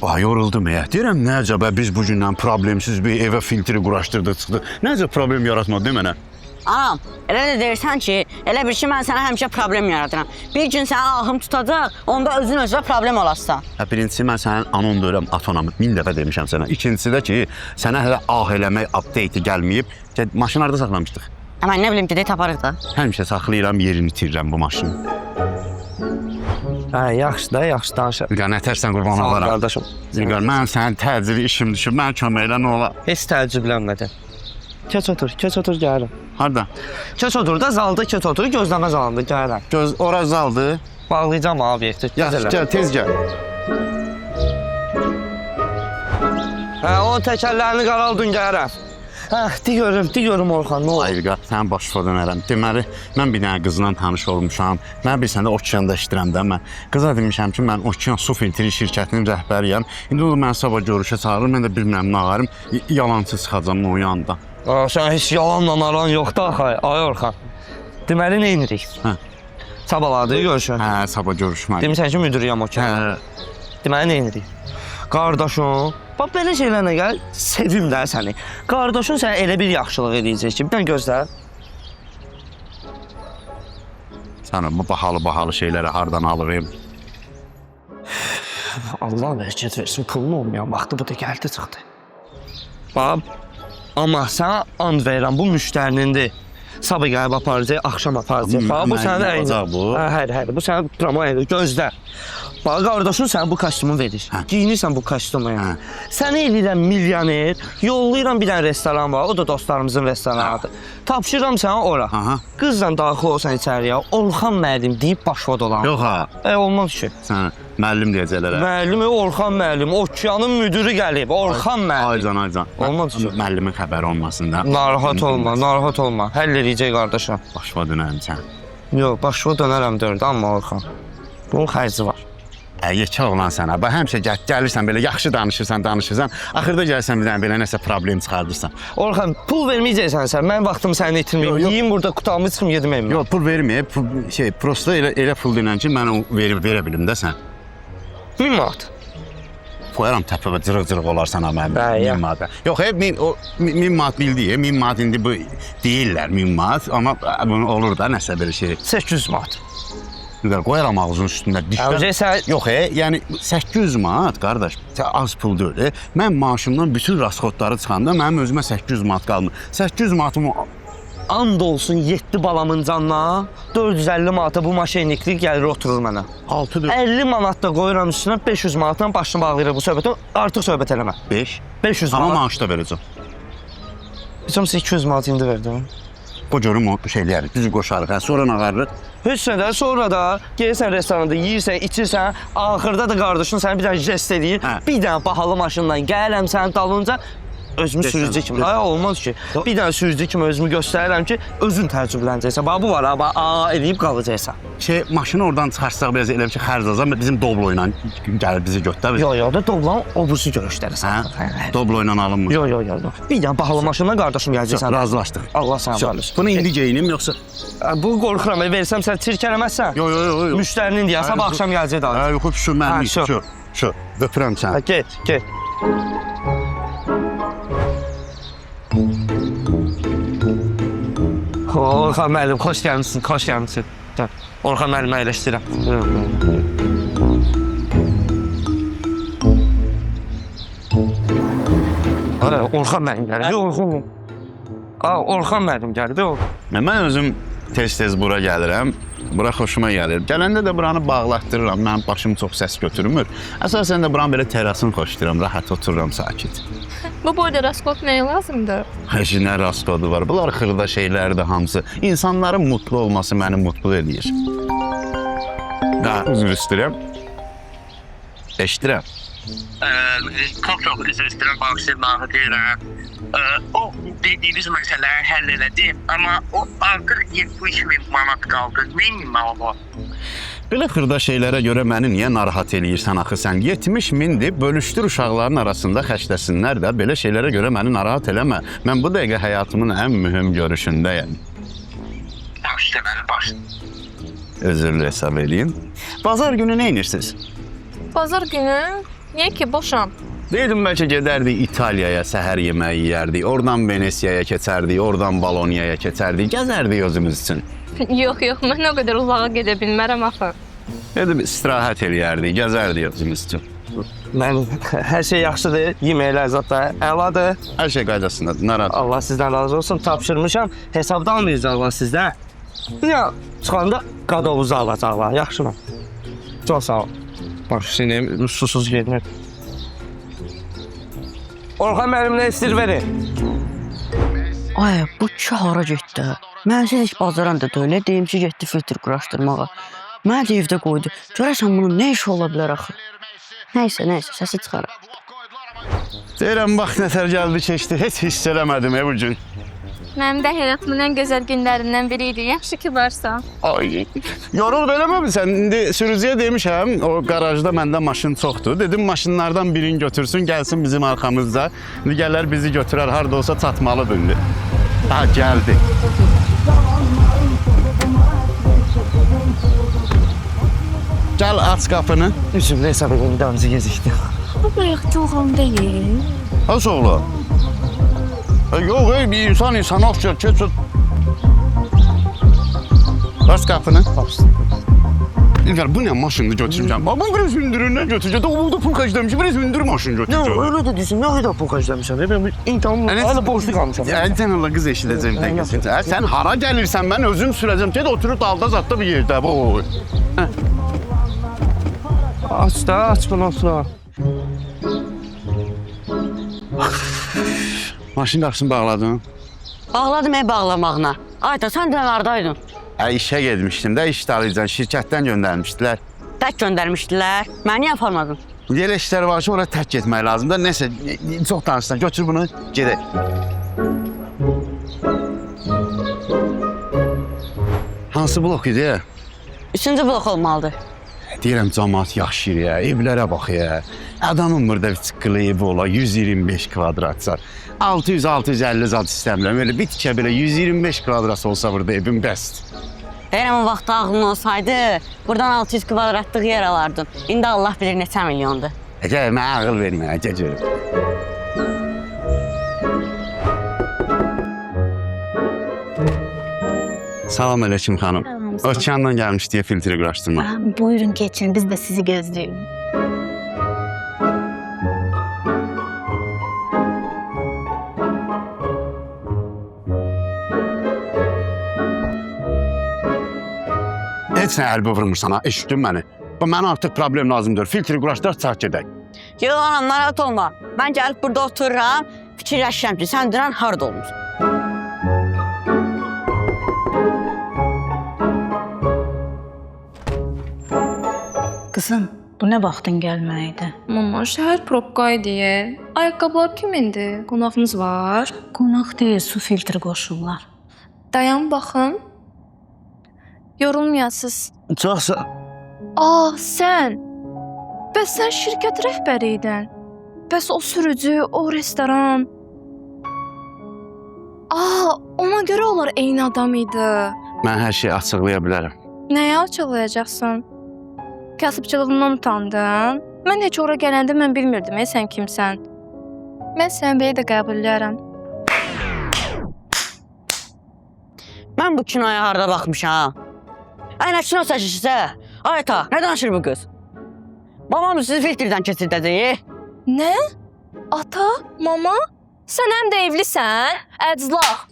Vay, yoruldum ya. Deyirəm, nə acaba biz bu gündən problemsiz bir evə filtri quraşdırdıq, çıxdıq. Nə acaba problem yaratmadı, demə nə? Anam, elə də deyirsən ki, elə bir ki, mən sənə həmişə problem yaradıram. Bir gün sənə ahım tutacaq, onda özün özünə problem olasın. Birincisi, mən sənin anon deyirəm, atonamı 1000 dəfə demişəm sənə. İkincisi də ki, sənə hələ ah eləmək update-i gəlməyib. Maşını harada saxlamışdıq? Mən nə bilim, gedək taparıq da. Həmişə saxlayıram, yerini itirirəm bu maşını. Yaxşı da, yaxşı danışır. Ya, nətərsən qurban olaram. Qardaşım. Zilqar, mən sənin təcili işim düşür, mən köməklə nə olar? Heç təəccüblənmədim. Keç otur, gəlirəm. Harada? Keç otur da, zalda keç otur, gözləmə zalında gəlirəm. Ora zaldır. Bağlayacağım obyekti. Yaxşı, gəl, tez gəl. Onun təkərlərini qaraldın, gəlirəm. De görüm Orxan, nə olur? Ayırqa, sənin başıfa dönərəm. Deməli, mən bir dənə qızla tanış olmuşam. Mən bilirsən də okeanda işləyirəm də mən. Qıza demişəm ki, mən Okean Su Filtri şirkətinin rəhbəriyəm. İndi o mən sabah görüşə çağırır, mən də bilmirəm nə ağarım. Yalancı çıxacam o yanda. Sən heç yalanla aran yoxdur axı, ay Orxan. Deməli, nə edirik? Sabahlardır görüşün. Sabah görüşmək. Demişsən ki, müdürüyəm Okeanda. Deməli, nə edirik? Qardaşım, bax, belə şeylərlə gəl, sevim də səni. Qardaşın sənə elə bir yaxşılıq edəcək ki, bir dənə gözlə. Sən bu bahalı şeyləri hardan alırım? Allah bərəkət versin, pulun olmayan vaxtı bu da gəldi çıxdı. Bax, amma sənə and verirəm, bu müştərinindir. Sabah gəlib aparacaq, axşam aparacaq. Bax, bu sənə əyni. Hər, bu sənə drama əyni, gözlə. Bax, qardaşın sənə bu kostyumu verir. Giyinirsən bu kostyumu. Səni eləyirəm milyoner, yollayıram bir dənə restoran var, o da dostlarımızın restoranıdır. Tapşırıram sənə ora. Qızla daxil olsan içəriyə, Orxan müəllim deyib başva dolan. Yox ha. Olmaz ki. Sən müəllim deyəcəklər. Müəllim, Orxan müəllim, Okeanın müdürü gəlib, Orxan müəllim. Aycan. Olmaz ki. Müəllimin xəbəri olmasın da. Narahat olma. Həll edəcək qardaşım. Başıma dönərəm sən. Yox, başıma dönərəm dördü, amma Orxan. Bunun xərci var. Yekə olan sənə. Bax, həmişə gəlirsən belə, yaxşı danışırsan. Axırda gəlsən bir dənə belə nəsə problem çıxardırsan. Orxan, pul verməyəcəksən sən, mən vaxtımı səni itirməyim. Yiyim burada qutamı çıxım, yedim evimə. Yox, pul verməyib. Prosta elə pul deyilən ki, mən verə bilim də sən. 1000 manat. Qoyaram təpəbə cırıq-cırıq olarsan amma. 1000 manat. Yox, 1000 manat bildiyi, 1000 manat indi bu deyirlər 1000 manat, amma bunu olur da nəsə bir şey. 800 manat. Qoyaram ağzının üstündə dişdən. Yox, yəni 800 manat, qardaş, az pul deyil. Mən maaşımdan bütün rasxodları çıxanda mənim özümə 800 manat qalmır. 800 manatımı... And olsun 7 balamın canına, 450 manata bu maşenliklik gəlir oturur mənə. 50 manat da qoyuram üstünə, 500 manatdan başını bağlayırıq bu söhbətə, artıq söhbət eləmə. 500 manat. Amma maaşı da verəcəm. Bizim 200 manat indi verdim. O görüm o şeyləri, düzü qoşarıq, sonra nağarırıq. Heç nə də, sonra da gelirsən restoranda, yiyirsən, içirsən, axırda da qardaşın səni bir dənə jest edir, bir dənə bahalı maşından gəlirəm sənin dalınca, özümü sürücü kimi. Olmaz ki, bir dənə sürücü kimi özümü göstərirəm ki, özün təəccüblənəcəksən. Bax, bu var, eləyib qalacaqsan. Maşını oradan çıxarsaq biraz elə ki, xərc azam, bizim Doblo ilə gəlir bizi götürür. Yox, da Doblo'nun obusu görüşdərəsən. Doblo ilə alınmır. Yox. Bir dənə bahalı maşından qardaşım gələcəksən. Razılaşdıq. Allah sənə varlısın. Bunu indi geyinim, yoxsa? Bu qorxuram, versəm sən çirkələməzsən. Yox. Müştərinin deyən, sabah axşam gələcək daha. Yox, şu mənim, şu. Öpürəm səni. Get. Orxan müəllim, xoş gəlmişsin. Orxan müəllimə əyləşdirəm. Orxan müəllim gəlib. Orxan müəllim gəlib. Mən özüm tez-tez bura gəlirəm. Bura xoşuma gəlir. Gələndə də buranı bağlatdırıram. Mənim başım çox səs götürmür. Əsasən də buranın belə terasını xoşlayıram. Rahat otururam, sakit. Bu boyda raskot nəyə lazımdır? Heç nə raskodu var. Bunlar xırda şeylərdir hamısı. İnsanların mutlu olması məni mutlu edir. Üzr istəyirəm. Eşidirəm. Çox üzr istəyirəm, bağışlayın deyirəm. O dediyiniz məsələləri həll elədim, amma o artıq 70.000 manat qaldı. Neyim mən o? Belə xırda şeylərə görə məni niyə narahat eləyirsən axı sən? 70.000-dir, bölüşdür uşaqların arasında xərcləsinlər də. Belə şeylərə görə məni narahat eləmə. Mən bu dəqiqə həyatımın ən mühüm görüşündəyəm. Başla məni, başla. Özürlü hesab edin. Bazar günü nə edirsiniz? Bazar günü? Niyə ki, boşam? Deydim bəlkə gedərdik İtaliyaya, səhər yeməyi yeyərdik. Oradan Venesiyaya keçərdik, oradan Bolonyaya keçərdik, gəzərdik özümüz üçün. Yox, mən o qədər uzağa gedə bilmərəm axı. Gedib istirahət eləyərdik, gəzərdik özümüz üçün. Mən hər şey yaxşıdır, yeməklər zətdə əladır. Hər şey qaydasındadır, narahat. Allah sizdən razı olsun, tapşırmışam. Hesabda almayacaqlar sizdən. Ya, çıxanda qadovuzu alacaqlar, yaxşı mı? Çox sağ ol. Bax, şimdi susuz gedmir. Orxan mənimlə istir verin. Ay, bu kişi hara getdi? Mənsə heç bazaran da deyil, deyim ki, getdi filtr quraşdırmağa. Mənə də evdə qoydu. Görəsən bunun nə işi ola bilər axı? Nəysə, səsi çıxarım. Deyirəm, bax, nətər gəldi, keçdi. Heç hiss eləmədim bu gün. Mənim də həyatımın ən gözəl günlərindən biri idi. Yaxşı ki, varsan. Ay, yorulub eləməmisən. İndi sürücüyə demişəm, o qarajda məndə maşın çoxdur. Dedim, maşınlardan birini götürsün, gəlsin bizim arxamızda. İndi gələr bizi götürər, harada olsa çatmalıdır indi. Ha, gəldi. Gəl, aç qapını. Üzümlə hesab edin, bir damızı gezikdi. Bu bayaqçı oğlan deyil. Nasıl oğlu? Yox, bir insan oxşar, keç. Aç qapını. İlgər, bu nə maşını götürəcəm? Bax, bu biraz hündürünə götürəcəm. Doğulda pulkaj demişim, biraz hündür maşını götürəcəm. Öyle de düşün, ne kadar pokaj demişəm. Ben imtihanım, hala borçlu kalmışam. Sən Allah qız eşidəcəm dəqiqəsində. Sən hara gəlirsən, mən özüm sürəcəm. Ged oturub dalda zatda bir yerdə. Aç da, aç bunu otura. Maşın qapısını bağladın. Bağladım bağlamağına. Ayda, sən də haradaydın? İşə getmişdim də, iş dalıcan şirkətdən göndərmişdilər. Tək göndərmişdilər. Məni niyə aparmadın? Yerə işlər var ki, oraya tək getmək lazımdır. Nəsə, çox danışsan, götür bunu, gedək. Hansı blok idi? 3-cü blok olmalıdır. Deyirəm, cəmaat yaşayır ya, evlərə bax ya. Adamın burada bir çıqqılı evi ola, 125 kvadratsa. 600-650 zat istəmirəm. Öyle bir tikə belə 125 kvadrat olsa burada evim bəsdir. Deyirəm, o vaxt ağlın olsaydı, buradan 600 kvadratlıq yer alardın. İndi Allah bilir neçə milyondur. Gəl, mənə ağıl vermə, gəl. Salam aleyküm xanım. Ölkəndən gəlmiş deyə filtri quraşdırma. Buyurun geçin, biz de sizi gözlüyoruz. Heç nə əlbə vurmursan ha, eşitdin məni. Mənə artıq problem lazımdır, filtri quraşdıraq, çaq gedək. Yox, anam, narahat olma. Mən gəlib burada otururam, fikirləşirəm ki, sən dünən harada olmuşsun? Kızım, bu ne vaxtın gəlməkdir? Mama, şəhər probka idi. Ayaqqabılar kimindir? Qonağınız var. Qonaq deyil, su filtri qoşurlar. Dayan baxın. Yorulmayasınız. Çox sağ... Sən. Bəs sən şirkət rəhbəri idin. Bəs o sürücü, o restoran. Ona görə onlar eyni adam idi. Mən hər şeyi açıqlaya bilərəm. Nəyə açıqlayacaqsan? Kasıbçılığından utandın. Mən heç ora gələndə mən bilmirdim, sən kimsən. Mən səni belə də qəbul edərəm. Mən bu kinoya harada baxmışam? Ay, nə kino çəkirsə? Ay ata, nə danışır bu qız? Babam sizi filtrdən keçirdəcək. Nə? Ata? Mama? Sən həm də evlisən? Əclaq.